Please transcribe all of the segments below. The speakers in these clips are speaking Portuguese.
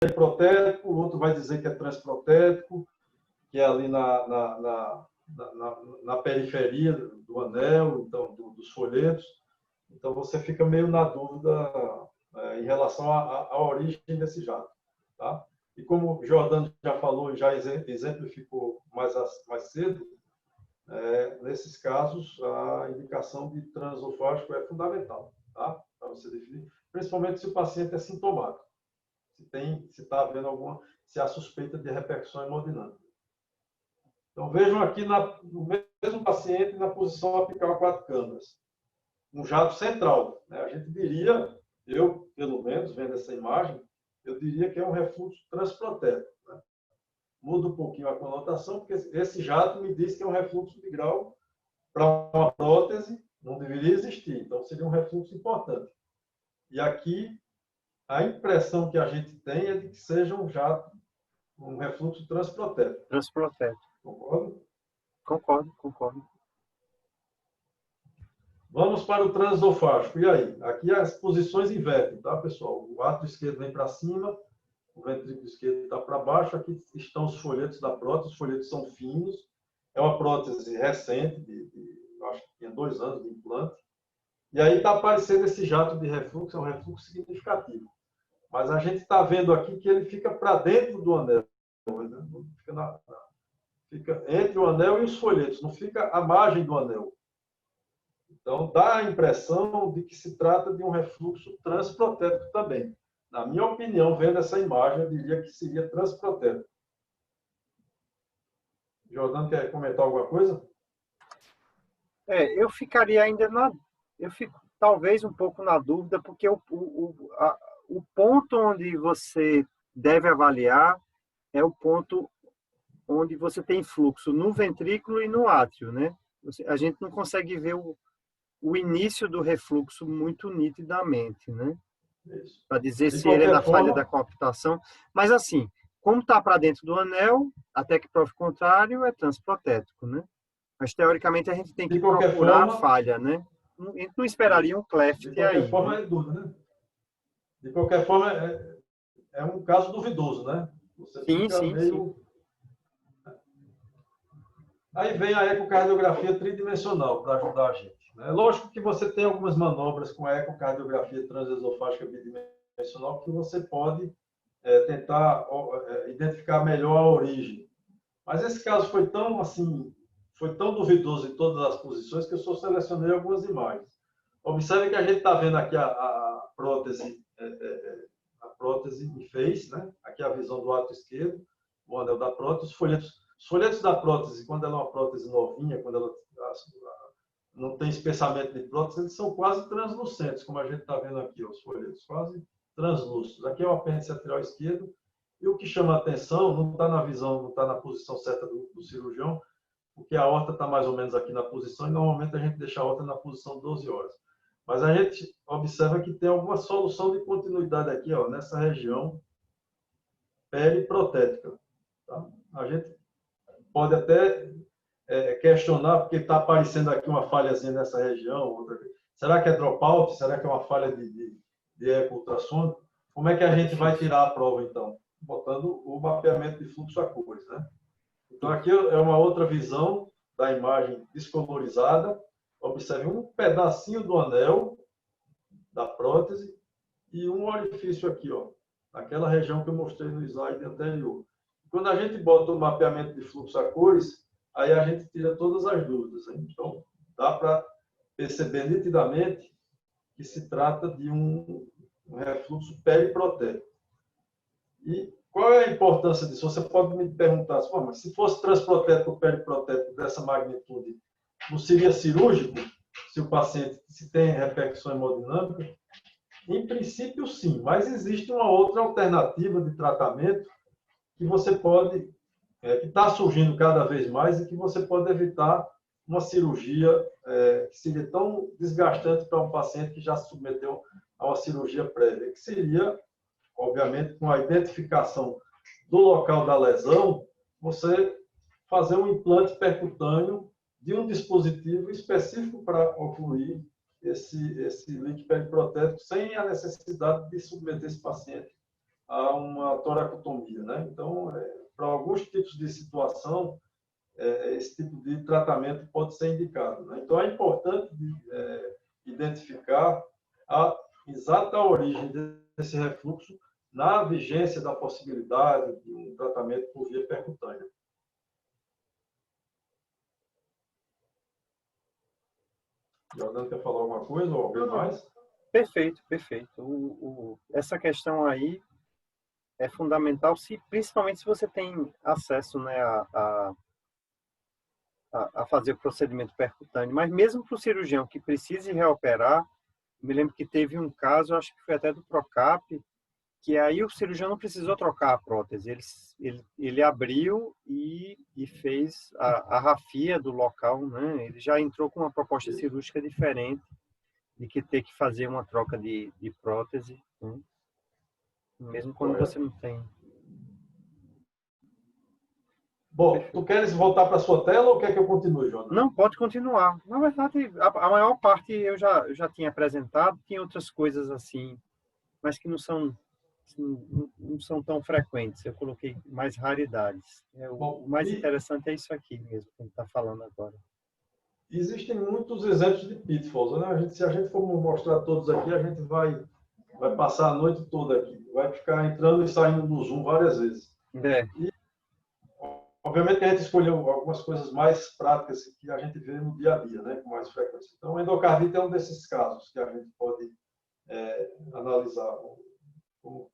periprotético, o outro vai dizer que é transprotético, que é ali na periferia do anel, então, dos folhetos. Então, você fica meio na dúvida em relação à origem desse jato. Tá? E como o Jordano já falou e já exemplificou mais cedo, nesses casos, a indicação de transesofágico é fundamental, tá? Para você definir, principalmente se o paciente é sintomático, se está havendo se há suspeita de repercussão hemodinâmica. Então, vejam aqui no mesmo paciente na posição apical 4 câmaras, um jato central. Né? A gente diria, eu, pelo menos, vendo essa imagem, eu diria que é um refluxo transprotético. Né? Muda um pouquinho a conotação, porque esse jato me diz que é um refluxo de grau para uma prótese, não deveria existir. Então, seria um refluxo importante. E aqui, a impressão que a gente tem é de que seja um refluxo transprotético. Transprotético. Concordo? Concordo. Vamos para o transesofágico. E aí? Aqui as posições invertem, tá, pessoal? O átrio esquerdo vem para cima, o ventrículo esquerdo está para baixo. Aqui estão os folhetos da prótese. Os folhetos são finos. É uma prótese recente, eu acho que tinha 2 anos de implante. E aí está aparecendo esse jato de refluxo, é um refluxo significativo. Mas a gente está vendo aqui que ele fica para dentro do anel. Né? Fica entre o anel e os folhetos, não fica à margem do anel. Então, dá a impressão de que se trata de um refluxo transprotético também. Na minha opinião, vendo essa imagem, eu diria que seria transprotético. Jordano, quer comentar alguma coisa? Eu ficaria ainda eu fico talvez um pouco na dúvida, porque o ponto onde você deve avaliar é o ponto onde você tem fluxo no ventrículo e no átrio, né? A gente não consegue ver o início do refluxo muito nitidamente, né? Para dizer se ele é na falha da coaptação. Mas, assim, como está para dentro do anel, até que prove o contrário, é transprotético, né? Mas, teoricamente, a gente tem que procurar a falha, né? A gente não esperaria um cleft aí. De qualquer forma, é dúvida, né? De qualquer forma, é um caso duvidoso, né? Você fica meio... Sim. Aí vem a ecocardiografia tridimensional para ajudar a gente. É lógico que você tem algumas manobras com a ecocardiografia transesofágica bidimensional que você pode tentar identificar melhor a origem. Mas esse caso foi tão duvidoso em todas as posições que eu só selecionei algumas imagens. Observe que a gente está vendo aqui a prótese em face, né? Aqui a visão do átrio esquerdo, o anel da prótese, os folhetos da prótese, quando ela é uma prótese novinha, quando ela não tem espessamento de prótese, eles são quase translucentes, como a gente está vendo aqui, os folhetos, quase translúcidos. Aqui é o apêndice atrial esquerdo, e o que chama a atenção não está na visão, não está na posição certa do cirurgião, porque a aorta está mais ou menos aqui na posição, e normalmente a gente deixa a aorta na posição 12 horas. Mas a gente observa que tem alguma solução de continuidade aqui, ó, nessa região periprotética. Tá? A gente pode até questionar, porque está aparecendo aqui uma falhazinha nessa região. Outra... Será que é dropout? Será que é uma falha de eco-ultrassom? Como é que a gente vai tirar a prova, então? Botando o mapeamento de fluxo a cores, né? Então, aqui é uma outra visão da imagem descolorizada. Observe um pedacinho do anel da prótese e um orifício aqui, ó, naquela região que eu mostrei no slide anterior. Quando a gente bota o mapeamento de fluxo a cores, aí a gente tira todas as dúvidas. Hein? Então, dá para perceber nitidamente que se trata de um refluxo periprotético. E qual é a importância disso? Você pode me perguntar, mas se fosse transprotético ou periprotético dessa magnitude, não seria cirúrgico se o paciente tem repercussão hemodinâmica? Em princípio, sim, mas existe uma outra alternativa de tratamento que você pode, que está surgindo cada vez mais e que você pode evitar uma cirurgia que seria tão desgastante para um paciente que já se submeteu a uma cirurgia prévia, que seria, obviamente, com a identificação do local da lesão, você fazer um implante percutâneo de um dispositivo específico para ocluir esse link periprotético sem a necessidade de submeter esse paciente a uma toracotomia, né? Então, para alguns tipos de situação, esse tipo de tratamento pode ser indicado, né? Então, é importante identificar a exata origem desse refluxo na vigência da possibilidade de um tratamento por via percutânea. Jordano quer falar alguma coisa ou alguém mais? Perfeito, perfeito. Essa questão aí é fundamental, principalmente se você tem acesso, né, a fazer o procedimento percutâneo. Mas mesmo para o cirurgião que precise reoperar, me lembro que teve um caso, acho que foi até do Procap, que aí o cirurgião não precisou trocar a prótese. Ele abriu e fez a rafia do local, né? Ele já entrou com uma proposta cirúrgica diferente de que ter que fazer uma troca de prótese, né? Mesmo quando você não tem. Bom, tu queres voltar para a sua tela ou quer que eu continue, Jonas? Não, pode continuar. Na verdade, a maior parte eu já tinha apresentado, tinha outras coisas assim, mas que não são tão frequentes. Eu coloquei mais raridades. Bom, o mais interessante é isso aqui mesmo, que a gente está falando agora. Existem muitos exemplos de pitfalls, né? Se a gente for mostrar todos aqui, a gente vai passar a noite toda aqui. Vai ficar entrando e saindo do Zoom várias vezes. E, obviamente, a gente escolheu algumas coisas mais práticas que a gente vê no dia a dia, né? Com mais frequência. Então, a endocardite é um desses casos que a gente pode analisar como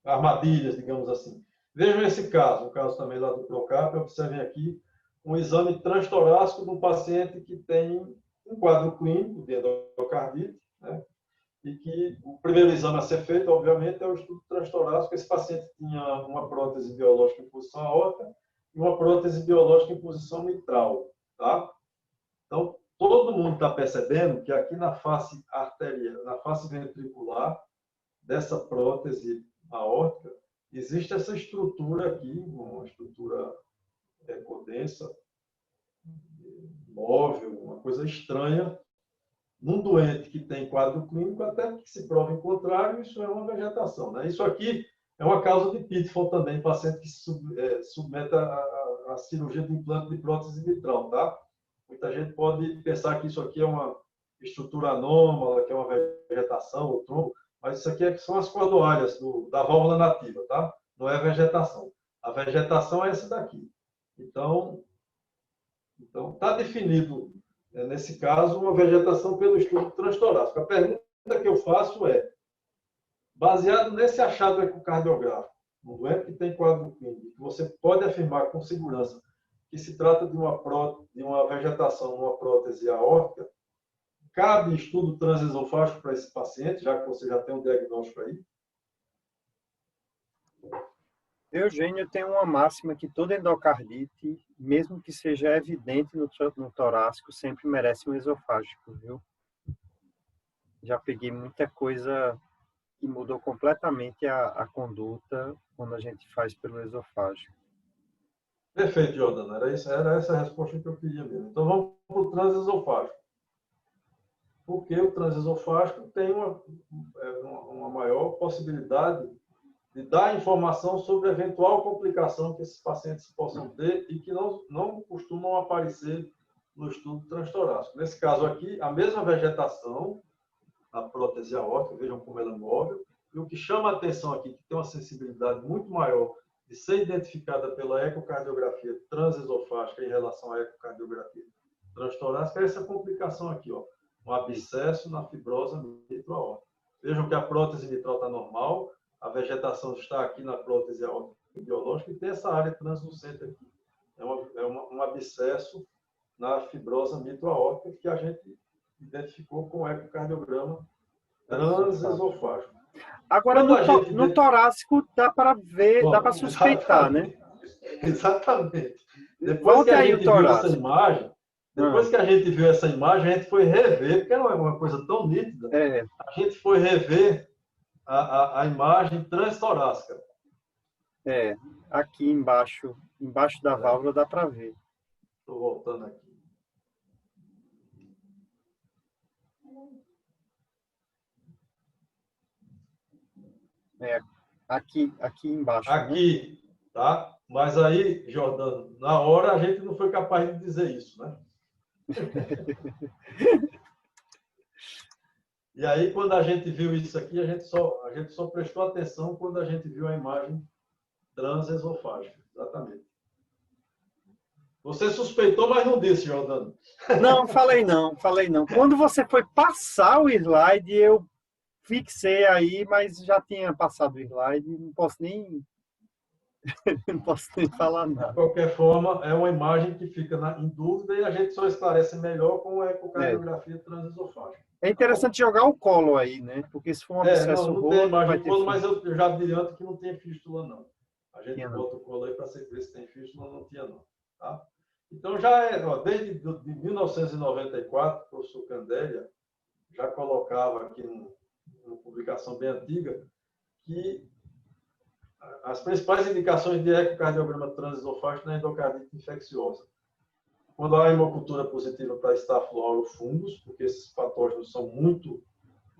armadilhas, digamos assim. Vejam esse caso, o caso também lá do Procap, observem aqui um exame transtorácico de um paciente que tem um quadro clínico de endocardite, né? E que o primeiro exame a ser feito, obviamente, é o estudo transtorácico. Esse paciente tinha uma prótese biológica em posição aorta e uma prótese biológica em posição mitral, tá? Então, todo mundo está percebendo que aqui na face arterial, na face ventricular dessa prótese aórtica, existe essa estrutura aqui, uma estrutura ecodensa, móvel, uma coisa estranha, num doente que tem quadro clínico, até que se prove o contrário, isso é uma vegetação, né? Isso aqui é uma causa de pitfall também, paciente que submete a cirurgia de implante de prótese mitral, tá? Muita gente pode pensar que isso aqui é uma estrutura anômala, que é uma vegetação ou trombo, mas isso aqui são as cordoárias da válvula nativa, tá? Não é vegetação. A vegetação é essa daqui. Então está definido, nesse caso, uma vegetação pelo estudo transtorácico. A pergunta que eu faço é, baseado nesse achado ecocardiográfico, no doente que tem quadro clínico, você pode afirmar com segurança que se trata de uma vegetação numa prótese aórtica, cabe estudo transesofágico para esse paciente, já que você já tem um diagnóstico aí? Eugênio tem uma máxima que toda endocardite, mesmo que seja evidente no torácico, sempre merece um esofágico, viu? Já peguei muita coisa que mudou completamente a conduta quando a gente faz pelo esofágico. Perfeito, Jordana. Era essa a resposta que eu queria mesmo. Então, vamos para o transesofágico. Porque o transesofágico tem uma maior possibilidade de dar informação sobre a eventual complicação que esses pacientes possam ter e que não costumam aparecer no estudo transtorácico. Nesse caso aqui, a mesma vegetação, a prótese aórtica, vejam como ela é móvel, e o que chama a atenção aqui, que tem uma sensibilidade muito maior de ser identificada pela ecocardiografia transesofágica em relação à ecocardiografia transtorácica, é essa complicação aqui, ó, um abscesso na fibrosa mitroaórtica. Vejam que a prótese mitral está normal, a vegetação está aqui na prótese aórtica biológica e tem essa área translucente aqui. É um abscesso na fibrosa mitroaórtica que a gente identificou com o ecocardiograma transesofágico. Agora, no torácico, dá para ver, dá para suspeitar, né? Exatamente. Depois que a gente viu essa imagem, a gente foi rever, porque não é uma coisa tão nítida, a gente foi rever a imagem transtorácica. Aqui embaixo da válvula dá para ver. Estou voltando aqui. Aqui embaixo, né? Aqui, tá? Mas aí, Jordano, na hora a gente não foi capaz de dizer isso, né? E aí, quando a gente viu isso aqui, a gente só prestou atenção quando a gente viu a imagem transesofágica. Exatamente. Você suspeitou, mas não disse, Jordano. Não, falei não, falei não. Quando você foi passar o slide, eu fixei aí, mas já tinha passado o slide, não posso nem, não posso nem falar De nada. qualquer forma, é uma imagem que fica em dúvida e a gente só esclarece melhor com a É, ecocardiografia transesofágica. é Tá bom? interessante jogar o colo aí, né? Porque se for um Não, abscesso não tem a roto, vai imagem do ter colo, mas fim. eu já adianto que não tem fístula, não. A gente Tinha não. bota o colo aí para ver se tem fístula, não tinha, não. Tá? Então, já desde de 1994, o professor Candélia já colocava aqui numa publicação bem antiga que as principais indicações de ecocardiograma transesofágico na endocardite infecciosa. Quando há hemocultura positiva para Staphylococcus fungos, porque esses patógenos são muito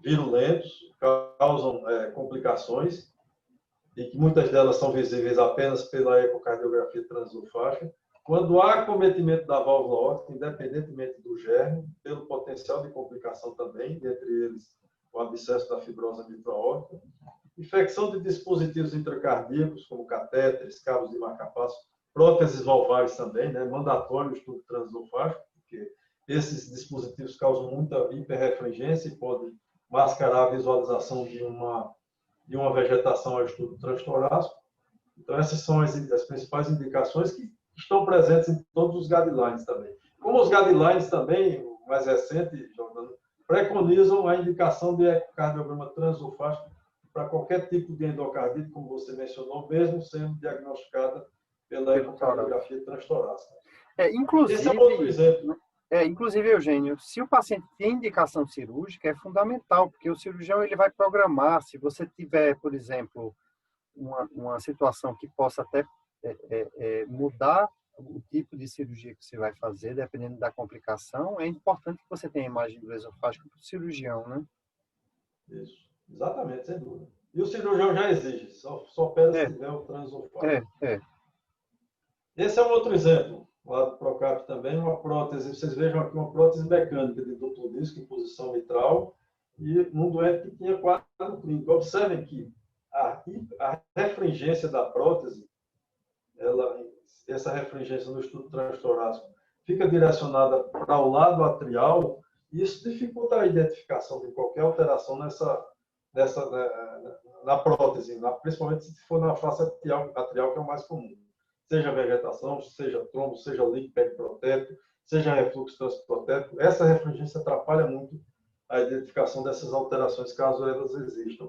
virulentos, causam complicações, e que muitas delas são visíveis apenas pela ecocardiografia transesofágica. Quando há acometimento da válvula aórtica, independentemente do germe, pelo potencial de complicação também, dentre eles o abscesso da fibrose mitral-aórtica, infecção de dispositivos intracardíacos, como catéteres, cabos de marcapasso, próteses valvares também, né? Mandatório o estudo transesofágico, porque esses dispositivos causam muita hiperrefringência e podem mascarar a visualização de uma vegetação ao estudo transtorácico. Então, essas são as principais indicações que estão presentes em todos os guidelines também. Como os guidelines também, o mais recente, Jordano, preconizam a indicação de ecocardiograma transesofágico para qualquer tipo de endocardite, como você mencionou, mesmo sendo diagnosticada pela Pelo tórax. ecocardiografia transtorácica. É, Esse é outro exemplo. inclusive, Eugênio, se o paciente tem indicação cirúrgica, é fundamental, porque o cirurgião ele vai programar. Se você tiver, por exemplo, uma situação que possa até mudar o tipo de cirurgia que você vai fazer, dependendo da complicação, é importante que você tenha a imagem do esofágico para o cirurgião, né? Isso, exatamente, sem dúvida. E o cirurgião já exige, só opera se É, tiver o transesofágico. é. Esse é um outro exemplo, lá do Procap também, uma prótese, vocês vejam aqui uma prótese mecânica de duplo disco em posição mitral e num doente que tinha quadro clínico. Observem que a refringência da prótese, essa refringência no estudo transtorácico, fica direcionada para o lado atrial e isso dificulta a identificação de qualquer alteração na prótese, principalmente se for na face atrial, que é o mais comum. Seja vegetação, seja trombo, seja líquido periprotético, seja refluxo transprotético, essa refringência atrapalha muito a identificação dessas alterações, caso elas existam.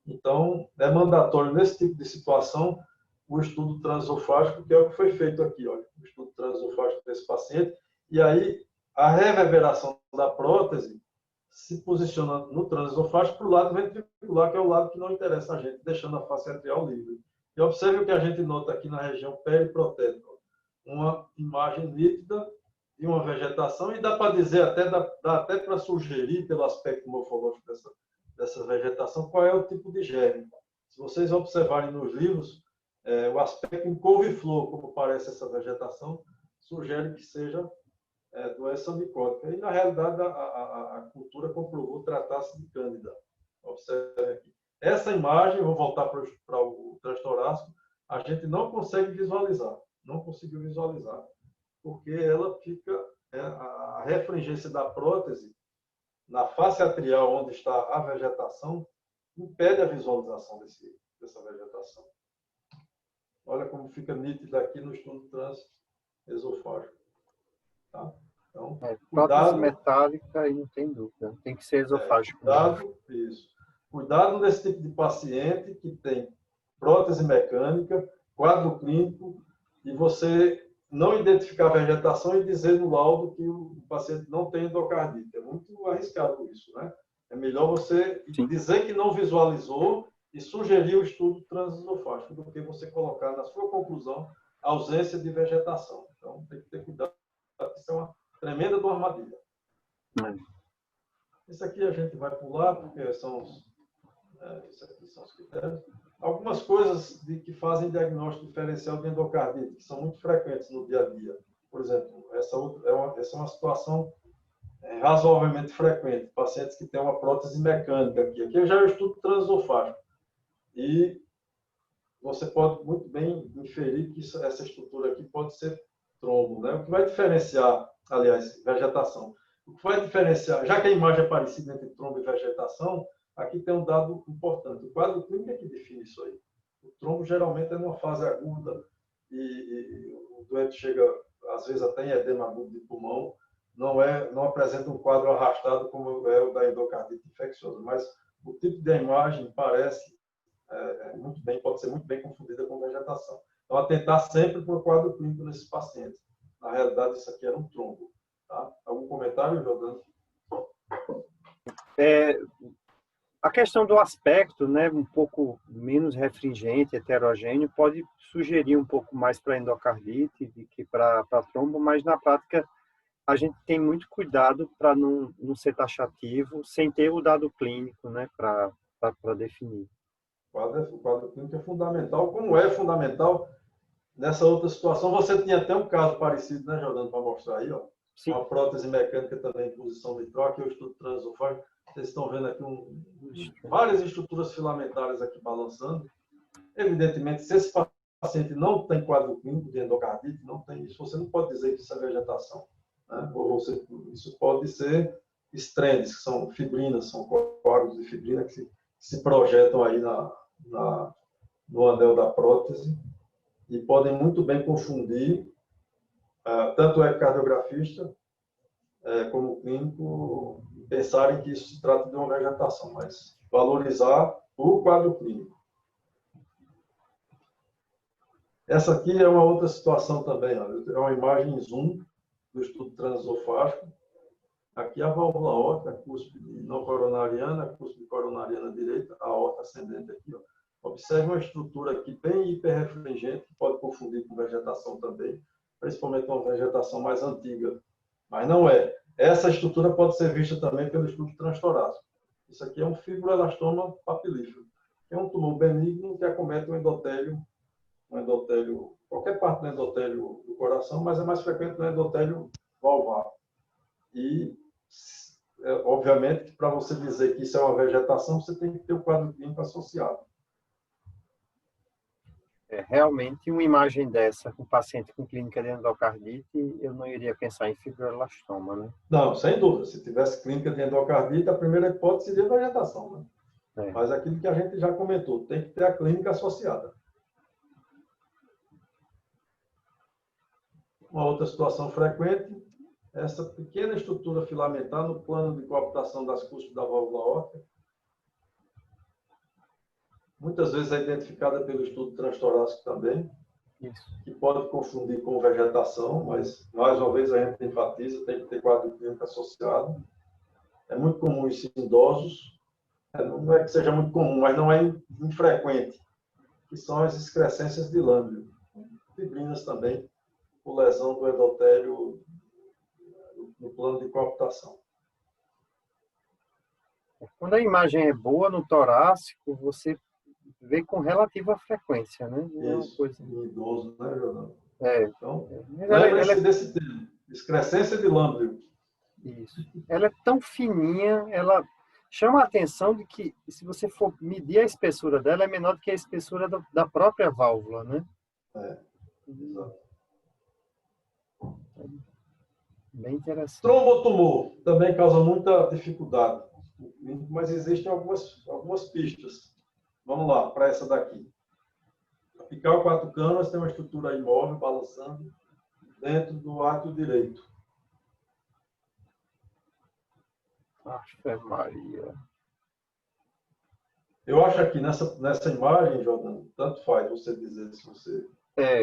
Então, é mandatório, nesse tipo de situação, o estudo transesofágico, que é o que foi feito aqui, olha, o estudo transesofágico desse paciente, e aí a reverberação da prótese se posiciona no transesofágico para o lado ventricular, que é o lado que não interessa a gente, deixando a face atrial livre. E observe o que a gente nota aqui na região periprotética. Uma imagem nítida de uma vegetação, e dá para dizer, dá até para sugerir, pelo aspecto morfológico dessa vegetação, qual é o tipo de germe. Se vocês observarem nos livros, o aspecto em couve-flor, como parece essa vegetação, sugere que seja doença micótica. E, na realidade, a cultura comprovou tratar-se de cândida. Observe aqui. Essa imagem, vou voltar para o transtorácico, a gente não consegue visualizar, não conseguiu visualizar, porque ela fica, a refringência da prótese, na face atrial, onde está a vegetação, impede a visualização dessa vegetação. Olha como fica nítido aqui no estudo transesofágico. Tá? Então, Prótese cuidado. metálica, aí não tem dúvida. Tem que ser esofágico. Cuidado, isso. Cuidado nesse tipo de paciente que tem prótese mecânica, quadro clínico, e você não identificar a vegetação e dizer no laudo que o paciente não tem endocardite. É muito arriscado isso, né? É melhor você dizer que não visualizou e sugerir o estudo transesofágico do que você colocar na sua conclusão a ausência de vegetação. Então, tem que ter cuidado. Isso é uma tremenda de uma armadilha. Isso aqui a gente vai pular, porque isso aqui são os critérios. algumas coisas que fazem diagnóstico diferencial de endocardite, que são muito frequentes no dia a dia. Por exemplo, essa é uma situação razoavelmente frequente, pacientes que têm uma prótese mecânica aqui. Aqui já é o estudo transesofágico. E você pode muito bem inferir que essa estrutura aqui pode ser trombo, né? O que vai diferenciar, aliás, vegetação. O que vai diferenciar, já que a imagem é parecida entre trombo e vegetação, aqui tem um dado importante. O quadro clínico é que define isso aí. O trombo geralmente é numa fase aguda e o doente chega, às vezes, até em edema agudo de pulmão. Não apresenta um quadro arrastado como é o da endocardite infecciosa, mas o tipo de imagem parece pode ser muito bem confundida com vegetação. Então, atentar sempre para o quadro clínico nesses pacientes. Na realidade, isso aqui era um trombo. Tá? Algum comentário, Jordano? A questão do aspecto, né, um pouco menos refringente, heterogêneo, pode sugerir um pouco mais para endocardite do que para trombo, mas na prática a gente tem muito cuidado para não ser taxativo, sem ter o dado clínico, né, para definir. O quadro clínico é fundamental, como é fundamental nessa outra situação. Você tinha até um caso parecido, né, Jordano, para mostrar aí, ó. Sim. Uma prótese mecânica também em posição vitral, aqui é o estudo transesofágico. Vocês estão vendo aqui várias estruturas filamentares aqui balançando. Evidentemente, se esse paciente não tem quadro clínico de endocardite, não tem isso, você não pode dizer que isso é vegetação. Né? Isso pode ser estrendes, que são fibrinas, são coágulos de fibrina que se projetam aí no anel da prótese e podem muito bem confundir tanto o ecocardiografista como o clínico pensarem que isso se trata de uma vegetação, mas valorizar o quadro clínico. Essa aqui é uma outra situação também, ó. É uma imagem zoom do estudo transesofágico. Aqui a válvula aórtica, a cúspide não coronariana, a cúspide coronariana direita, a aorta ascendente aqui, ó. Observe uma estrutura aqui bem hiperrefringente, que pode confundir com vegetação também, principalmente uma vegetação mais antiga. Mas não é. Essa estrutura pode ser vista também pelo estudo transtorácico. Isso aqui é um fibroelastoma papilífero. É um tumor benigno que acomete um endotélio, qualquer parte do endotélio do coração, mas é mais frequente no endotélio valvar. E, obviamente, que para você dizer que isso é uma vegetação, você tem que ter o quadro clínico associado. Realmente, uma imagem dessa, com paciente com clínica de endocardite, eu não iria pensar em fibroelastoma, né? Não, sem dúvida. Se tivesse clínica de endocardite, a primeira hipótese seria vegetação, né? Mas aquilo que a gente já comentou, tem que ter a clínica associada. Uma outra situação frequente, essa pequena estrutura filamentar no plano de coaptação das cúspides da válvula aórtica. Muitas vezes é identificada pelo estudo transtorácico também, que pode confundir com vegetação, mas, mais uma vez, a gente enfatiza, tem que ter quadro clínico associado. É muito comum isso em idosos, não é que seja muito comum, mas não é infrequente, que são as excrescências de Lambio. Fibrinas também, por lesão do endotélio no plano de coaptação. Quando a imagem é boa no torácico, você vê com relativa frequência, né? Não isso, é uma coisa... em idoso, né, Jordano? Então, lembre-se desse termo, excrescência de Lambio. Isso. Ela é tão fininha, ela chama a atenção de que, se você for medir a espessura dela, é menor do que a espessura da própria válvula, né? Exato. Bem interessante. Trombotumor também causa muita dificuldade, mas existem algumas pistas. Vamos lá, para essa daqui. Apical 4 câmaras tem uma estrutura imóvel, balançando, dentro do átrio direito. Ave Maria. Eu acho aqui, nessa imagem, Jordano, tanto faz você dizer se você...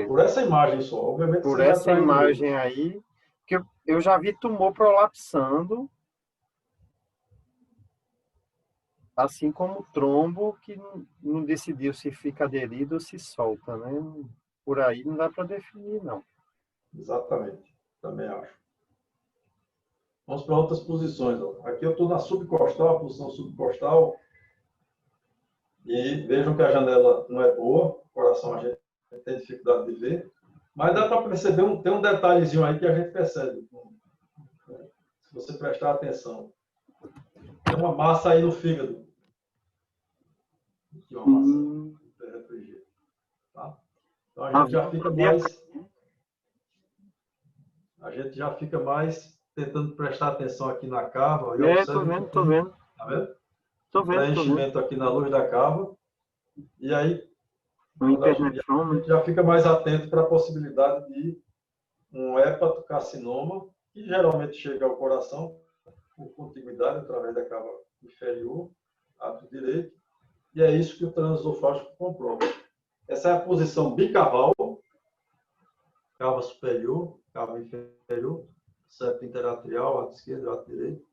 por essa imagem só, obviamente... Por essa imagem aí, que eu já vi tumor prolapsando, assim como o trombo, que não decidiu se fica aderido ou se solta, né? Por aí não dá para definir, não. Exatamente, também acho. Vamos para outras posições. Aqui eu estou na subcostal, a posição subcostal. E vejam que a janela não é boa, o coração a gente tem dificuldade de ver, mas dá para perceber, tem um detalhezinho aí que a gente percebe, se você prestar atenção. Tem uma massa aí no fígado. Aqui uma massa refrigério. Tá? Então a gente já fica mais. A gente já fica mais tentando prestar atenção aqui na cava. Tô vendo. Tá vendo? Tô vendo. Preenchimento aqui na luz da cava. E aí a gente já fica mais atento para a possibilidade de um hepatocarcinoma, que geralmente chega ao coração por contiguidade através da cava inferior, átrio direito, e é isso que o transesofágico comprova. Essa é a posição bicaval, cava superior, cava inferior, septo interatrial, átrio esquerdo, átrio direito,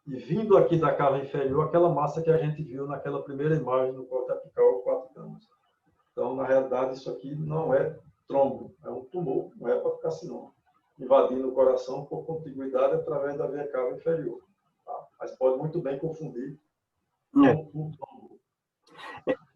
e vindo aqui da cava inferior, aquela massa que a gente viu naquela primeira imagem no corte apical 4 camas. Então, na realidade, isso aqui não é trombo, é um tumor, um hepatocarcinoma, invadindo o coração por contiguidade através da veia cava inferior. Tá? Mas pode muito bem confundir com um trombo.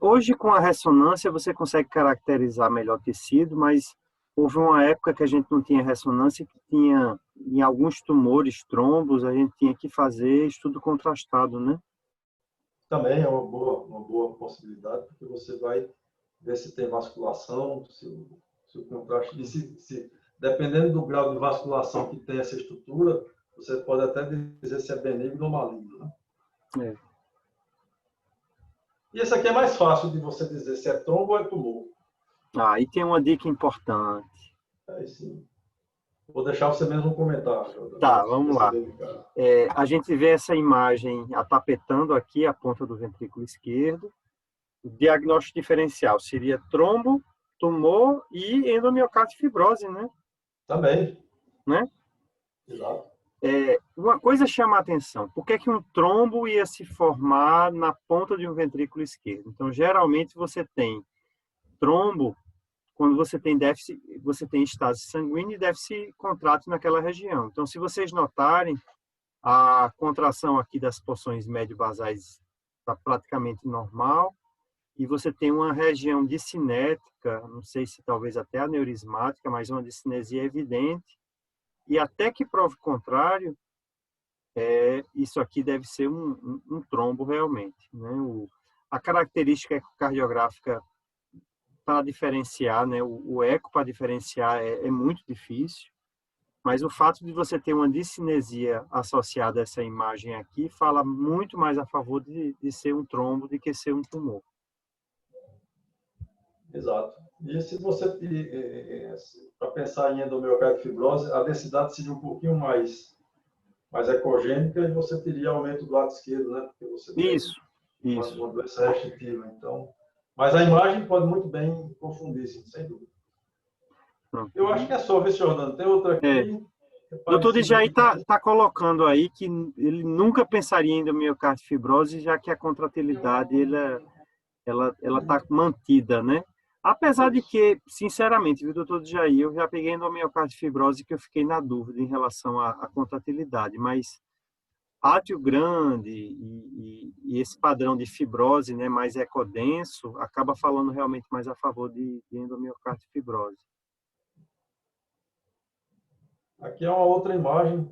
Hoje, com a ressonância, você consegue caracterizar melhor o tecido, mas houve uma época que a gente não tinha ressonância, que tinha, em alguns tumores, trombos, a gente tinha que fazer estudo contrastado, né? Também é uma boa possibilidade, porque você vai ver se tem vasculação, se o contraste... E dependendo do grau de vasculação que tem essa estrutura, você pode até dizer se é benigno ou maligno, né? E esse aqui é mais fácil de você dizer se é trombo ou é tumor. E tem uma dica importante. Aí sim. Vou deixar você mesmo comentar. Tá, vamos lá. A gente vê essa imagem atapetando aqui a ponta do ventrículo esquerdo. O diagnóstico diferencial seria trombo, tumor e endomiocárdio fibrose, né? Também. Né? Exato. Uma coisa chama a atenção. Por que um trombo ia se formar na ponta de um ventrículo esquerdo? Então, geralmente, você tem trombo quando você tem déficit, você tem estase sanguínea e déficit contrátil naquela região. Então, se vocês notarem, a contração aqui das porções médio-basais está praticamente normal, e você tem uma região discinética, não sei se talvez até aneurismática, mas uma discinesia evidente, e até que prove o contrário, isso aqui deve ser um trombo realmente, né? A característica ecocardiográfica para diferenciar, né? O eco para diferenciar é muito difícil, mas o fato de você ter uma discinesia associada a essa imagem aqui fala muito mais a favor de ser um trombo do que ser um tumor. Exato. E se você, para pensar em endomiocárdio fibrose, a densidade seria um pouquinho mais ecogênica e você teria aumento do lado esquerdo, né? Porque você tem uma doença restritiva. Então, mas a imagem pode muito bem confundir, sim, sem dúvida. Eu acho que é só, viu, Jordano? Tem outra aqui. Doutor Djaí está colocando aí que ele nunca pensaria em endomiocárdio fibrose, já que a contratilidade ela está mantida, né? Apesar de que, sinceramente, viu, doutor Djaí, eu já peguei endomiocárdio fibrose que eu fiquei na dúvida em relação à contratilidade, mas átrio grande e esse padrão de fibrose, né, mais ecodenso, acaba falando realmente mais a favor de endomiocárdio fibrose. Aqui é uma outra imagem,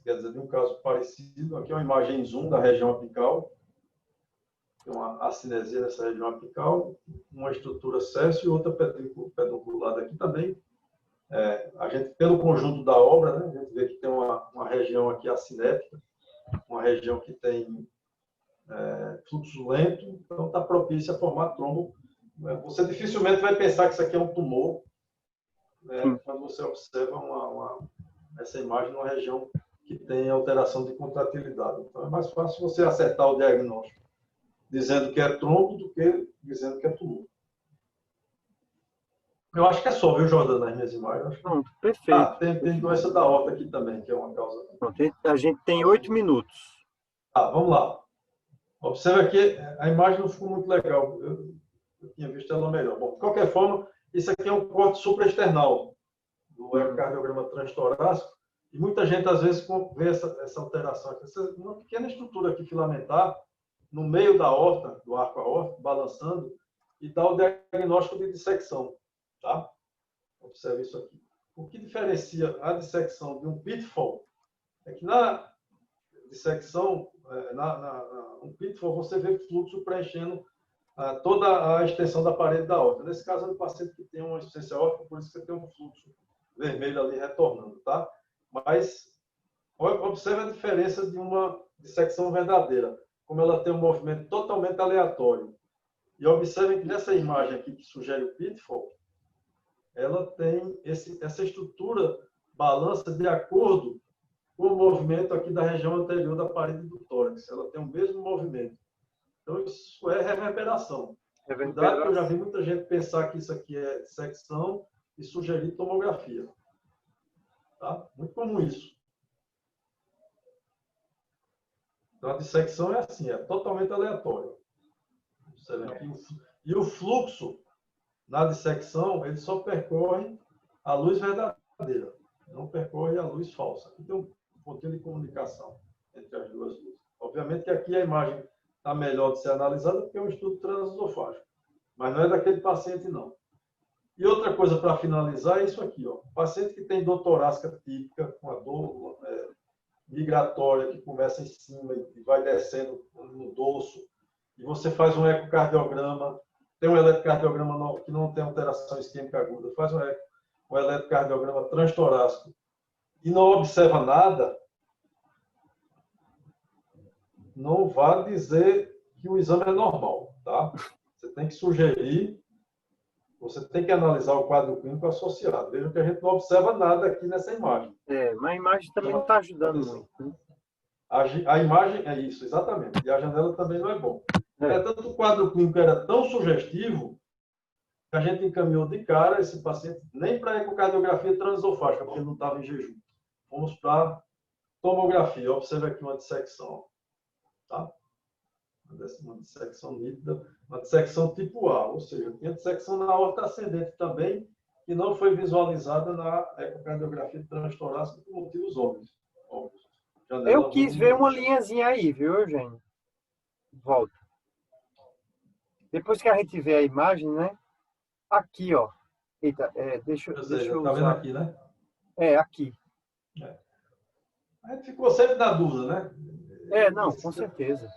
quer dizer, de um caso parecido. Aqui é uma imagem em zoom da região apical. Tem uma acinesia nessa região apical, uma estrutura céssio e outra pedunculada aqui também. A gente, pelo conjunto da obra, né, a gente vê que tem uma região aqui acinética, uma região que tem fluxo lento, então está propícia a formar trombo. Você dificilmente vai pensar que isso aqui é um tumor, né, quando você observa essa imagem numa região que tem alteração de contratilidade. Então é mais fácil você acertar o diagnóstico dizendo que é trombo do que dizendo que é tumor. Eu acho que é só, viu, Jordano, nas minhas imagens. Pronto, perfeito. Tem doença da aorta aqui também, que é uma causa. Pronto, a gente tem 8 minutos. Vamos lá. Observe aqui, a imagem não ficou muito legal. Eu tinha visto ela melhor. Bom, de qualquer forma, isso aqui é um corte supraesternal do ecocardiograma transtorácico, e muita gente, às vezes, vê essa alteração aqui. Uma pequena estrutura aqui filamentar, no meio da aorta, do arco aórtico, balançando, e dá o diagnóstico de dissecção. Tá? Observe isso aqui. O que diferencia a dissecção de um pitfall é que na dissecção, um pitfall, você vê fluxo preenchendo toda a extensão da parede da aorta. Nesse caso, é um paciente que tem uma insuficiência aórtica, por isso que você tem um fluxo vermelho ali retornando. Tá? Mas observe a diferença de uma dissecção verdadeira, como ela tem um movimento totalmente aleatório. E observem que nessa imagem aqui que sugere o pitfall, ela tem essa estrutura balança de acordo com o movimento aqui da região anterior da parede do tórax. Ela tem o mesmo movimento. Então, isso é reverberação. Cuidado, que eu já vi muita gente pensar que isso aqui é dissecção e sugerir tomografia. Tá? Muito comum isso. Então, a dissecção é assim, é totalmente aleatório. E o fluxo na dissecção, ele só percorre a luz verdadeira, não percorre a luz falsa. Aqui tem um pontinho de comunicação entre as duas luzes. Obviamente que aqui a imagem está melhor de ser analisada porque é um estudo transesofágico, mas não é daquele paciente, não. E outra coisa para finalizar é isso aqui, ó. Paciente que tem dor torácica típica, com a dor migratória que começa em cima e vai descendo no dorso, e você faz um ecocardiograma, tem um eletrocardiograma que não tem alteração isquêmica aguda, faz um eletrocardiograma transtorácico e não observa nada, não vá dizer que o exame é normal, tá? Você tem que sugerir, você tem que analisar o quadro clínico associado. Veja que a gente não observa nada aqui nessa imagem. Mas a imagem também não está ajudando muito. Né? A imagem é isso, exatamente. E a janela também não é bom. Tanto o quadro clínico era tão sugestivo que a gente encaminhou de cara esse paciente nem para ecocardiografia transesofágica, porque ele não estava em jejum. Fomos para tomografia. Observe aqui uma dissecção. Tá? Uma dissecção nítida, uma dissecção tipo A, ou seja, tinha dissecção na aorta ascendente também, que não foi visualizada na ecocardiografia transtorácica por motivos óbvios. Eu quis ver uma linhazinha aí, viu, Eugênio? Volta. Depois que a gente vê a imagem, né? Aqui, ó. Eita, deixa eu usar. Tá vendo aqui, né? Aqui. A gente ficou sempre na dúvida, né? Não, com certeza.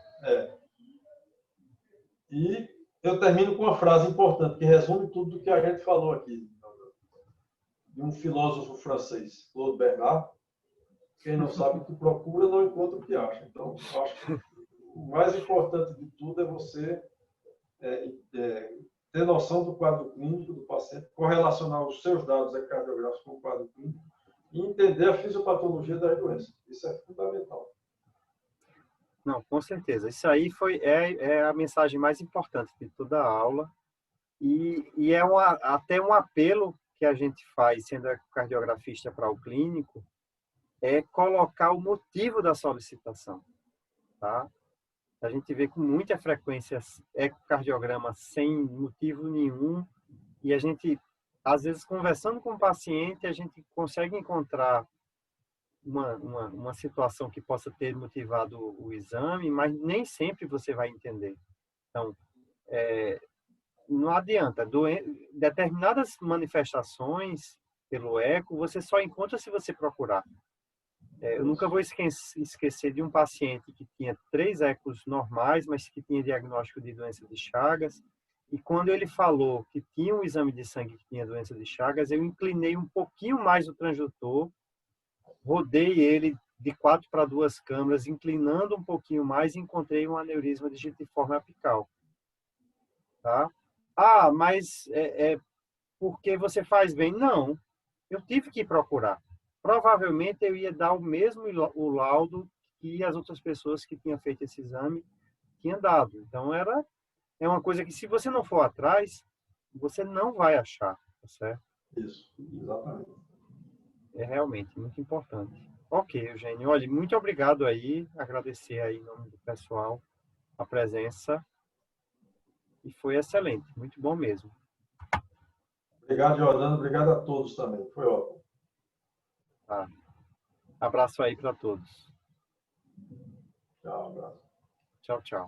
E eu termino com uma frase importante, que resume tudo do que a gente falou aqui. De um filósofo francês, Claude Bernard. Quem não sabe o que procura, não encontra o que acha. Então, eu acho que o mais importante de tudo é você ter noção do quadro clínico do paciente, correlacionar os seus dados ecocardiográficos com o quadro clínico e entender a fisiopatologia das doenças. Isso é fundamental. Não, com certeza. Isso aí é a mensagem mais importante de toda a aula e é até um apelo que a gente faz, sendo ecocardiografista para o clínico, é colocar o motivo da solicitação, tá? A gente vê com muita frequência ecocardiograma sem motivo nenhum e a gente, às vezes, conversando com o paciente, a gente consegue encontrar uma situação que possa ter motivado o exame, mas nem sempre você vai entender. Então, não adianta. Determinadas manifestações pelo eco, você só encontra se você procurar. Eu nunca vou esquecer de um paciente que tinha 3 ecos normais, mas que tinha diagnóstico de doença de Chagas. E quando ele falou que tinha um exame de sangue que tinha doença de Chagas, eu inclinei um pouquinho mais o transdutor, rodei ele de 4 para 2 câmaras, inclinando um pouquinho mais e encontrei um aneurisma digitiforme apical. Tá? Mas porque você faz bem? Não, eu tive que procurar. Provavelmente eu ia dar o laudo que as outras pessoas que tinham feito esse exame tinham dado. Então, é uma coisa que, se você não for atrás, você não vai achar, tá certo? Isso, exatamente. É realmente muito importante. Ok, Eugênio. Olha, muito obrigado aí. Agradecer aí em nome do pessoal a presença. E foi excelente. Muito bom mesmo. Obrigado, Jordano. Obrigado a todos também. Foi ótimo. Tá. Abraço aí para todos. Tchau, abraço. Tchau, tchau.